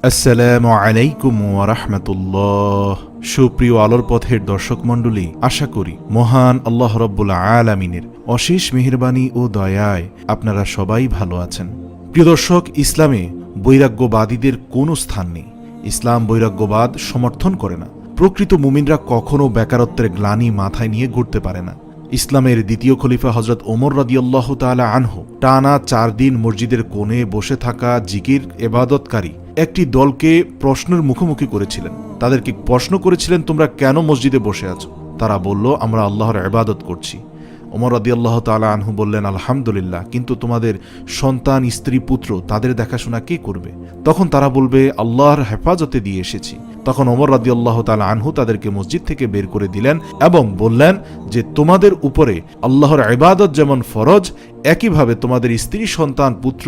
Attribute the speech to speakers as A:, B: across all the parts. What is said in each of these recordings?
A: আসসালামু আলাইকুম ওয়া রাহমাতুল্লাহ। সুপ্রিয় আলোর পথের দর্শক মণ্ডলী, আশা করি মহান আল্লাহ রাব্বুল আলামিনের অশেষ মেহেরবানি ও দয়ায় আপনারা সবাই ভালো আছেন। প্রিয় দর্শক, ইসলামে বৈরাগ্যবাদীদের কোনো স্থান নেই। ইসলাম বৈরাগ্যবাদ সমর্থন করে না। প্রকৃত মুমিনরা কখনো বেকারত্বের গ্লানি মাথায় নিয়ে ঘুরতে পারে না। ইসলামের দ্বিতীয় খলিফা হযরত ওমর রাদিয়াল্লাহু তাআলা আনহু টানা 4 দিন মসজিদের কোণে বসে থাকা জিকির ইবাদতকারী একটি দলকে প্রশ্নের মুখোমুখি করেছিলেন। তাদেরকে প্রশ্ন করেছিলেন, তোমরা কেন মসজিদে বসে আছো? তারা বলল, আমরা আল্লাহর ইবাদত করছি। ওমর রাদিয়াল্লাহু তাআলা আনহু বললেন, আলহামদুলিল্লাহ, কিন্তু তোমাদের সন্তান, স্ত্রী, পুত্র তাদের দেখাশোনা কে করবে? তখন তারা বলবে, আল্লাহর হেফাজতে দিয়ে এসেছি। তখন ওমর রাদিয়াল্লাহু তাআলা আনহু তাদেরকে মসজিদ থেকে বের করে দিলেন এবং বললেন যে, তোমাদের উপরে আল্লাহর ইবাদত যেমন ফরজ, একইভাবে তোমাদের স্ত্রী, সন্তান, পুত্র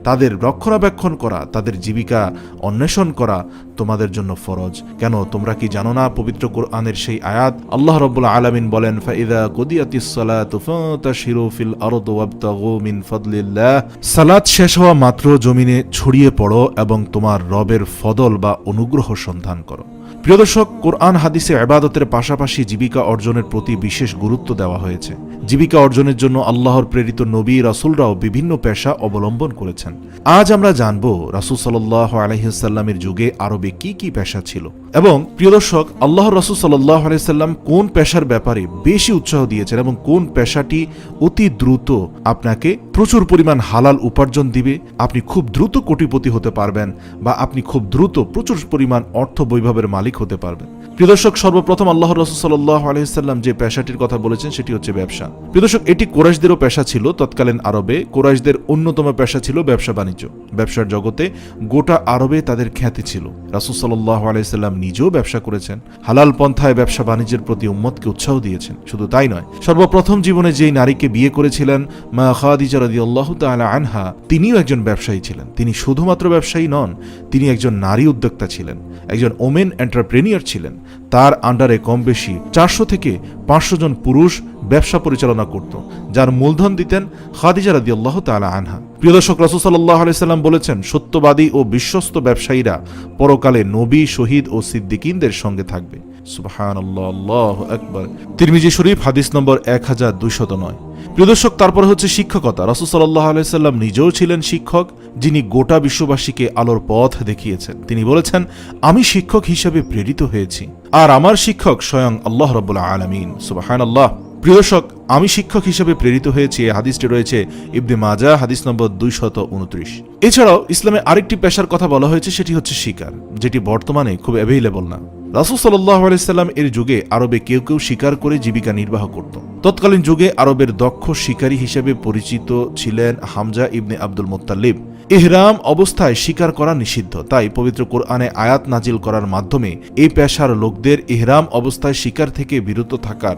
A: তাদের রক্ষণাবেক্ষণ করা, তাদের জীবিকা অন্বেষণ করা তোমাদের জন্য ফরজ। কেন তোমরা কি জানো না? পবিত্র কোরআনের সেই আয়াত, আল্লাহ রাব্বুল আলামিন বলেন, ফাইযা কুদিয়াতিস সালাতু ফান্তাশিরু ফিল আরদি ওয়াবতাগু মিন ফাদলিল্লাহ। সালাত শেষ হওয়া মাত্র জমিনে ছড়িয়ে পড়ো এবং তোমার রবের ফদল বা অনুগ্রহ সন্ধান করো। প্রিয় দর্শক, কোরআন হাদিসে ইবাদতের পাশাপাশি জীবিকা অর্জনের প্রতি বিশেষ গুরুত্ব দেওয়া হয়েছে। জীবিকা অর্জনের জন্য আল্লাহর প্রেরিত নবী রাসূলরাও বিভিন্ন পেশা অবলম্বন করেছেন। আজ আমরা জানব রাসূল সাল্লাল্লাহু আলাইহি ওয়াসাল্লামের যুগে আরবে কি কি পেশা ছিল এবং প্রিয় দর্শক, আল্লাহর রাসূল সাল্লাল্লাহু আলাইহি ওয়াসাল্লাম কোন পেশার ব্যাপারে বেশি উৎসাহ দিয়েছেন এবং কোন পেশাটি অতি দ্রুত আপনাকে প্রচুর পরিমাণ হালাল উপার্জন দিবে, আপনি খুব দ্রুত কোটিপতি হতে পারবেন বা আপনি খুব দ্রুত প্রচুর পরিমাণ অর্থ বৈভবের মালিক হতে পারবেন। প্রিয় দর্শক, সর্বপ্রথম আল্লাহর রাসূল সাল্লাল্লাহু আলাইহি ওয়াসাল্লাম যে পেশাটির কথা বলেছেন সেটি হচ্ছে ব্যবসা। প্রিয় দর্শক, এটি কুরাইশদেরও পেশা ছিল। তৎকালীন আরবে কুরাইশদের অন্যতম পেশা ছিল ব্যবসা বাণিজ্য। ব্যবসার জগতে গোটা আরবে তাদের খ্যাতি ছিল। রাসূল সাল্লাল্লাহু আলাইহি ওয়াসাল্লাম নিজেও ব্যবসা করেছেন, হালাল পন্থায় ব্যবসা বাণিজ্যের প্রতি উম্মতকে উৎসাহ দিয়েছেন। শুধু তাই নয়, সর্বপ্রথম জীবনে যেই নারীকে বিয়ে করেছিলেন, মা খাদিজা রাদিয়াল্লাহু তাআলা আনহা, তিনিও একজন ব্যবসায়ী ছিলেন। তিনি শুধুমাত্র ব্যবসায়ী নন, তিনি একজন নারী উদ্যোক্তা ছিলেন, একজন ওমেন এন্টারপ্রেনিয়র ছিলেন। তার আন্ডারে কম বেশি 400 থেকে 500 জন পুরুষ ব্যবসা পরিচালনা করত, যার মূলধন দিতেন খাদিজা রাদিয়াল্লাহু তাআলা আনহা। প্রিয় দর্শক, রাসূল সাল্লাল্লাহু আলাইহি সাল্লাম বলেছেন, সত্যবাদী ও বিশ্বস্ত ব্যবসায়ীরা পরকালে নবী, শহীদ ও সিদ্দিকীনদের সঙ্গে থাকবে। সুবহানাল্লাহ, আল্লাহু আকবার। তিরমিজি শরীফ, হাদিস নম্বর 1209। প্রিয় দর্শক, তারপর হচ্ছে শিক্ষকতা। রাসূল সাল্লাল্লাহু আলাইহি সাল্লাম নিজেও ছিলেন শিক্ষক, যিনি গোটা বিশ্ববাসীকে আলোর পথ দেখিয়েছেন। তিনি বলেছেন, আমি শিক্ষক হিসেবে প্রেরিত হয়েছি আর আমার শিক্ষক স্বয়ং আল্লাহ রাব্বুল আলামিন। সুবহানাল্লাহ। প্রিয় দর্শক, আমি শিক্ষক হিসেবে প্রেরিত হয়েছি, এই হাদিসটি রয়েছে ইবনে মাজাহ, হাদিস নম্বর 229। এছাড়াও ইসলামে আরেকটি পেশার কথা বলা হয়েছে, সেটি হচ্ছে শিকার, যেটি বর্তমানে খুব অ্যাভেইলেবল না। রাসূল সাল্লাল্লাহু আলাইহি সাল্লাম এর যুগে আরবে কেউ কেউ শিকার করে জীবিকা নির্বাহ করত। তৎকালীন যুগে আরবের দক্ষ শিকারী হিসেবে পরিচিত ছিলেন হামজা ইবনে আব্দুল মুত্তালিব। ইহরাম অবস্থায় শিকার করা নিষিদ্ধ, তাই পবিত্র কোরআনে আয়াত নাজিল করার মাধ্যমে এই পেশার লোকদের ইহরাম অবস্থায় শিকার থেকে বিরত থাকার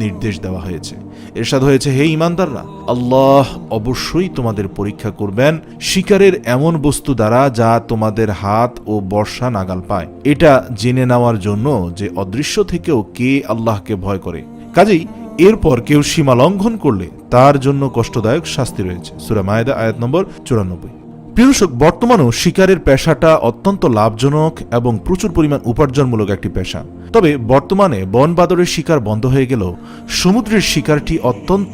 A: নির্দেশ দেওয়া হয়েছে। ইরশাদ হয়েছে, হে ঈমানদাররা, আল্লাহ অবশ্যই তোমাদের পরীক্ষা করবেন শিকারের এমন বস্তু দ্বারা যা তোমাদের হাত ও বর্ষা নাগাল পায়, এটা জেনে নেওয়ার জন্য যে অদৃশ্য থেকেও কে আল্লাহকে ভয় করে। কাজেই এরপর কেউ সীমা লঙ্ঘন করলে তার জন্য কষ্টদায়ক শাস্তি রয়েছে। সূরা মায়েদা, আয়াত নম্বর 94। প্রিয় দর্শক, বর্তমানেও শিকারের পেশাটা অত্যন্ত লাভজনক এবং প্রচুর পরিমাণ উপার্জনমূলক একটি পেশা। তবে বর্তমানে বনবাদরের শিকার বন্ধ হয়ে গেলেও সমুদ্রের শিকারটি অত্যন্ত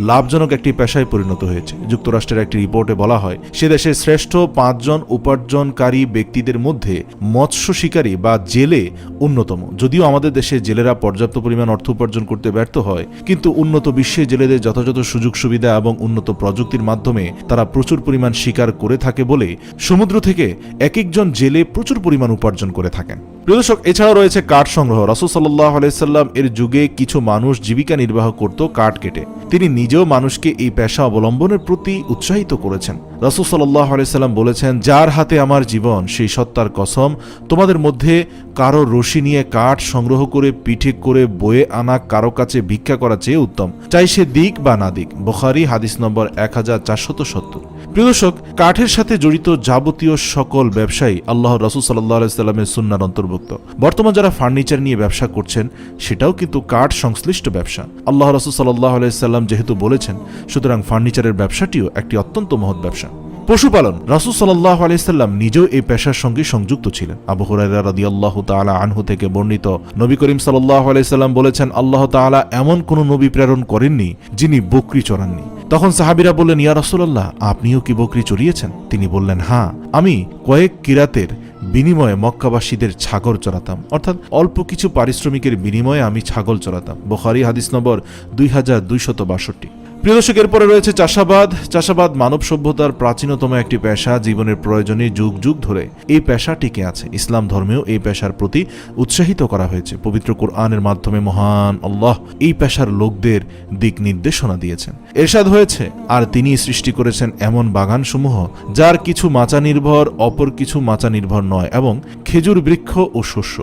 A: লাভজনক একটি পেশায় পরিণত হয়েছে। যুক্তরাষ্ট্রের একটি রিপোর্টে বলা হয়, সে দেশের শ্রেষ্ঠ 5 জন উপার্জনকারী ব্যক্তিদের মধ্যে মৎস্য শিকারী বা জেলে অন্যতম। যদিও আমাদের দেশে জেলেরা পর্যাপ্ত পরিমাণ অর্থ উপার্জন করতে ব্যর্থ হয়, কিন্তু উন্নত বিশ্বে জেলেদের যথাযথ সুযোগ সুবিধা এবং উন্নত প্রযুক্তির মাধ্যমে তারা প্রচুর পরিমাণ শিকার করে থাকে বলে সমুদ্র থেকে এক একজন জেলে প্রচুর পরিমাণ উপার্জন করে থাকেন। প্রিয় দর্শক, এছাড়াও রয়েছে কাঠ সংগ্রহ। রাসূল সাল্লাল্লাহু আলাইহি সাল্লাম এর যুগে কিছু মানুষ জীবিকা নির্বাহ করত কাঠ কেটে। তিনি নিজেও মানুষকে এই পেশা অবলম্বনের প্রতি উৎসাহিত করেছেন। রাসূল সাল্লাল্লাহু আলাইহি সাল্লাম বলেছেন, যার হাতে আমার জীবন, সেই সত্তার কসম, তোমাদের মধ্যে কারো রশি নিয়ে কাঠ সংগ্রহ করে পিঠে করে বয়ে আনা কারো কাছে ভিক্ষা করা চেয়ে উত্তম, চাই সে দিক বা না দিক। বুখারী, হাদিস নম্বর 1470। প্রিয় দর্শক, কাঠের সাথে জড়িত যাবতীয় সকল ব্যবসায়ী আল্লাহর রাসূল সাল্লাল্লাহু আলাইহি সাল্লামের সুন্নাহর অন্তর্ভুক্ত। বর্তমান যারা ফার্নিচার নিয়ে ব্যবসা করছেন, সেটাও কিন্তু কাঠ সংশ্লিষ্ট ব্যবসা। আল্লাহর রাসূল সাল্লাল্লাহু আলাইহি সাল্লাম যেহেতু বলেছেন, সুতরাং ফার্নিচারের ব্যবসাটিও একটি অত্যন্ত মহৎ ব্যবসা। পশুপালন, রাসূল সাল্লাল্লাহু আলাইহি সাল্লাম নিজেও এই পেশার সঙ্গে সংযুক্ত ছিলেন। আবু হুরায়রা রাদিয়াল্লাহু তাআলা আনহু থেকে বর্ণিত, নবী করিম সাল্লাল্লাহু আলাইহি সাল্লাম বলেছেন, আল্লাহ তাআলা এমন কোন নবী প্রেরণ করেননি যিনি বকরি চড়াননি। তখন সাহাবীরা বললেন, ইয়া রাসূলুল্লাহ, আপনিও কি বকরি চড়িয়েছেন? তিনি বললেন, হ্যাঁ, আমি কয়েক কিরাতের বিনিময়ে মক্কাবাসীদের ছাগল চড়াতাম, অর্থাৎ অল্প কিছু পারিশ্রমিকের বিনিময়ে আমি ছাগল চড়াতাম। বুখারী হাদিস নম্বর 2262। প্রিয় দর্শক, এরপরে রয়েছে চাষাবাদ। চাষাবাদ মানব সভ্যতার প্রাচীনতম একটি পেশা। জীবনের প্রয়োজনে যুগ যুগ ধরে এই পেশা টিকে আছে। ইসলাম ধর্মেও এই পেশার প্রতি উৎসাহিত করা হয়েছে। পবিত্র কোরআনের মাধ্যমে মহান আল্লাহ এই পেশার লোকদের দিক নির্দেশনা দিয়েছেন। এরশাদ হয়েছে, আর তিনি সৃষ্টি করেছেন এমন বাগানসমূহ যার কিছু মাচা নির্ভর, অপর কিছু মাচা নির্ভর নয়, এবং খেজুর বৃক্ষ ও শস্য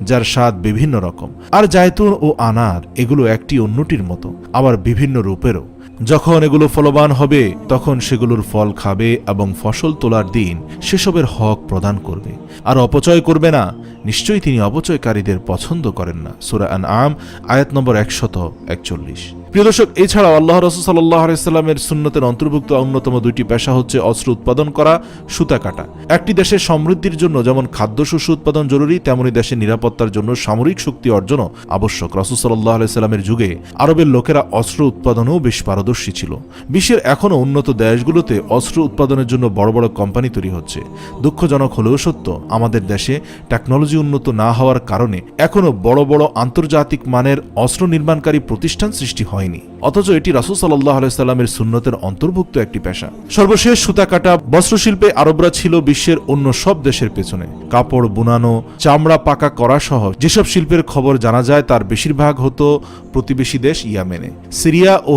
A: যার স্বাদ বিভিন্ন রকম, আর জায়তুন ও আনার, এগুলো একটি অন্যটির মতো, আবার বিভিন্ন রূপেরও। যখন এগুলো ফলবান হবে তখন সেগুলোর ফল খাবে এবং ফসল তোলার দিন সেসবের হক প্রদান করবে, আর অপচয় করবে না। নিশ্চয়ই তিনি অপচয়কারীদের পছন্দ করেন না। সূরা আনআম আয়াত নম্বর 141। প্রিয় দর্শক, এছাড়াও আল্লাহ রাসূল সাল্লাল্লাহু আলাইহি সাল্লামের সুন্নতের অন্তর্ভুক্ত অন্যতম দুইটি পেশা হচ্ছে অস্ত্র উৎপাদন করা, সুতা কাটা। একটি দেশের সমৃদ্ধির জন্য যেমন খাদ্যশস্য উৎপাদন জরুরি, তেমনি দেশের নিরাপত্তার জন্য সামরিক শক্তি অর্জনও আবশ্যক। রাসূল সাল্লাল্লাহু আলাইহি সাল্লামের যুগে আরবের লোকেরা অস্ত্র উৎপাদনেও বেশ পারদর্শী ছিল। বিশ্বের এখনও উন্নত দেশগুলোতে অস্ত্র উৎপাদনের জন্য বড় বড় কোম্পানি তৈরি হচ্ছে। দুঃখজনক হলেও সত্য, আমাদের দেশে টেকনোলজি উন্নত না হওয়ার কারণে এখনও বড় বড় আন্তর্জাতিক মানের অস্ত্র নির্মাণকারী প্রতিষ্ঠান সৃষ্টি হয়নি, অথচ এটি রাসূল সাল্লাল্লাহু আলাইহি সাল্লামের সুন্নতের অন্তর্ভুক্ত একটি পেশা। সর্বশেষ সুতা কাটা। বস্ত্রশিল্পে আরবরা ছিল বিশ্বের অন্য সব দেশের পেছনে। কাপড় বুনানো, চামড়া পাকা করা সহ যেসব শিল্পের খবর জানা যায় তার বেশিরভাগ হতো প্রতিবেশী দেশ ইয়ামেনে। সিরিয়া ও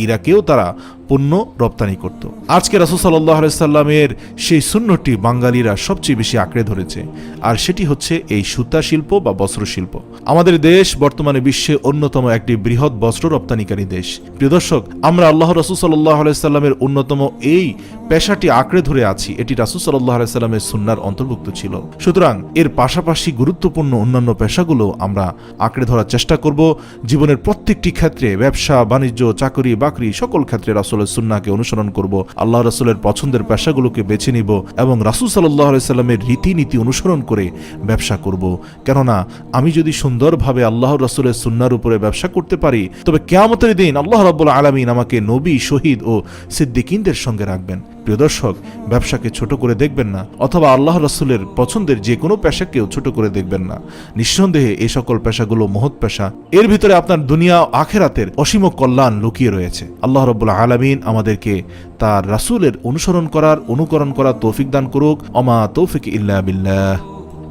A: ইরাকেও তারা পণ্য রপ্তানি করত। আজকে রাসূল সাল্লাল্লাহু আলাইহি সাল্লামের সেই সুন্নতটি বাঙালিরা সবচেয়ে বেশি আঁকড়ে ধরেছে, আর সেটি হচ্ছে এই সুতা শিল্প বা বস্ত্র শিল্প। আমাদের দেশ বর্তমানে বিশ্বে অন্যতম একটি বৃহৎ বস্ত্র রপ্তানিকারী দেশ। প্রিয় দর্শক, আমরা আল্লাহ রাসূল সাল্লাল্লাহু আলাইহি সাল্লামের অন্যতম এই পেশাটি আঁকড়ে ধরে আছি। এটি রাসূল সাল্লাল্লাহু আলাইহি সাল্লামের সুন্নাহর অন্তর্ভুক্ত ছিল। সুতরাং এর পাশাপাশি গুরুত্বপূর্ণ অন্যান্য পেশাগুলো আমরা আঁকড়ে ধরার চেষ্টা করব। জীবনের প্রত্যেকটি ক্ষেত্রে, ব্যবসা বাণিজ্য, চাকরি বাকরি, সকল ক্ষেত্রে রাসূলের সুন্নাহকে অনুসরণ করব। আল্লাহ রাসূলের পছন্দের পেশাগুলোকে বেছে নিব এবং রাসূল সাল্লাল্লাহু আলাইহি সাল্লামের রীতিনীতি অনুসরণ করে ব্যবসা করব। কেননা আমি যদি সুন্দরভাবে আল্লাহর রাসূলের সুন্নাহর উপরে ব্যবসা করতে পারি, তবে কিয়ামতের দিন আল্লাহ রাব্বুল আলামিন আমাকে নবী, শহীদ ও সিদ্দিকীনদের সঙ্গে রাখবেন। প্রিয় দর্শক, ব্যবসাকে ছোট করে দেখবেন না, অথবা আল্লাহ রাসূলের পছন্দের যে কোনো পেশাকেও ছোট করে দেখবেন না। নিঃসন্দেহে এই সকল পেশাগুলো মহৎ পেশা। এর ভিতরে আপনার দুনিয়া ও আখিরাতের অসীম কল্যাণ লুকিয়ে রয়েছে। আল্লাহ রাব্বুল আলামিন আমাদেরকে তার রাসূলের অনুকরণ করার তৌফিক দান করুক। ওমা তৌফিক ইল্লা বিল্লাহ।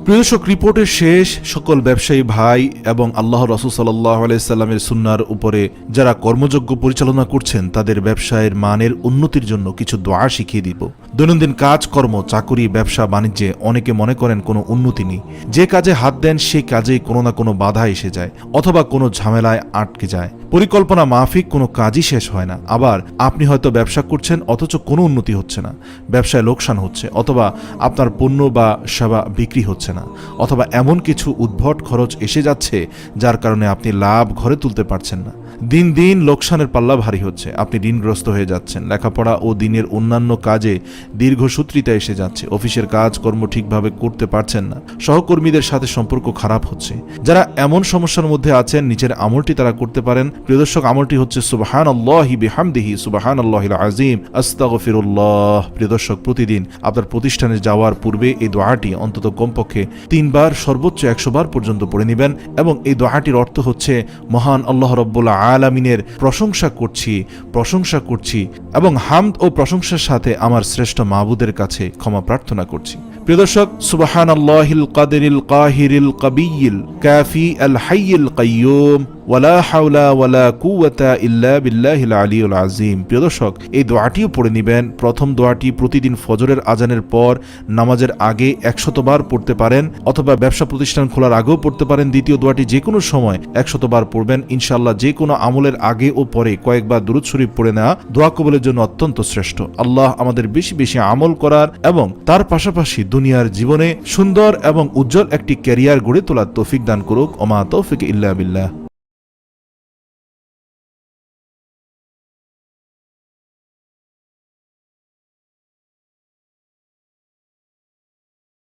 A: প্রিয় দর্শক, রিপোর্টের শেষ। সকল ব্যবসায়ী ভাই এবং আল্লাহ রাসূল সাল্লাল্লাহু আলাইহি সাল্লামের সুন্নাহর উপরে যারা কর্মযজ্ঞ পরিচালনা করছেন, তাদের ব্যবসায়ের মানের উন্নতির জন্য কিছু দোয়া শিখিয়ে দিব। দৈনন্দিন কাজকর্ম, চাকুরি, ব্যবসা বাণিজ্যে অনেকে মনে করেন কোনো উন্নতি নেই। যে কাজে হাত দেন সেই কাজেই কোনো না কোনো বাধা এসে যায়, অথবা কোনো ঝামেলায় আটকে যায়। পরিকল্পনা মাফিক কোনো কাজই শেষ হয় না। আবার আপনি হয়তো ব্যবসা করছেন অথচ কোনো উন্নতি হচ্ছে না, ব্যবসায় লোকসান হচ্ছে, অথবা আপনার পণ্য বা সেবা বিক্রি হচ্ছে না, অথবা এমন কিছু উদ্ভট খরচ এসে যাচ্ছে যার কারণে আপনি লাভ ঘরে তুলতে পারছেন না। দিন দিন লোকসানের পাল্লা ভারী হচ্ছে, আপনি ঋণগ্রস্ত হয়ে যাচ্ছেন। লেখাপড়া ও দিনের অন্যান্য কাজে দীর্ঘসূত্রিতা এসে যাচ্ছে। অফিসের কাজকর্ম ঠিকভাবে করতে পারছেন না। সহকর্মীদের সাথে সম্পর্ক খারাপ হচ্ছে। যারা এমন সমস্যার মধ্যে আছেন, নিচের আমলটি তারা করতে পারেন। প্রিয় দর্শক, আমলটি হচ্ছে সুবহানাল্লাহি বিহামদিহি সুবহানাল্লাহিল আযীম আস্তাগফিরুল্লাহ। প্রিয় দর্শক, প্রতিদিন আপনার প্রতিষ্ঠানে যাওয়ার পূর্বে এই দোয়াটি অন্তত কমপক্ষে 3 বার, সর্বোচ্চ 100 বার পর্যন্ত পড়ে নেবেন। এবং এই দোয়াটির অর্থ হচ্ছে, মহান আল্লাহ রাব্বুল আলামিনের প্রশংসা করছি এবং হামদ ও প্রশংসার সাথে আমার শ্রেষ্ঠ মাবুদের কাছে ক্ষমা প্রার্থনা করছি। প্রিয় দর্শক, সুবহানাল্লাহিল কাদিরিল কাহিরিল কাবিয়্যিল কাফি আল হাইয়িল কাইয়্যুম ওয়ালা হাওলা ওয়ালা কুওয়াতা ইল্লা বিল্লাহিল আলিয়্যিল আযীম। প্রিয় দর্শক, এই দোয়াটিও পড়ে নেবেন। প্রথম দোয়াটি প্রতিদিন ফজরের আজানের পর নামাজের আগে 100 বার পড়তে পারেন, অথবা ব্যবসা প্রতিষ্ঠান খোলার আগেও পড়তে পারেন। দ্বিতীয় দোয়াটি যে কোনো সময় 100 বার পড়বেন। ইনশাআল্লাহ যে কোনো আমলের আগে ও পরে কয়েকবার দুরূদ শরীফ পড়ে নেওয়া দোয়া কবুলের জন্য অত্যন্ত শ্রেষ্ঠ। আল্লাহ আমাদের বেশি বেশি আমল করার এবং তার পাশাপাশি দুনিয়ার জীবনে সুন্দর এবং উজ্জ্বল একটি ক্যারিয়ার গড়ে তোলার তৌফিক দান করুক। ওমা তৌফিক ইল্লা বিল্লাহ।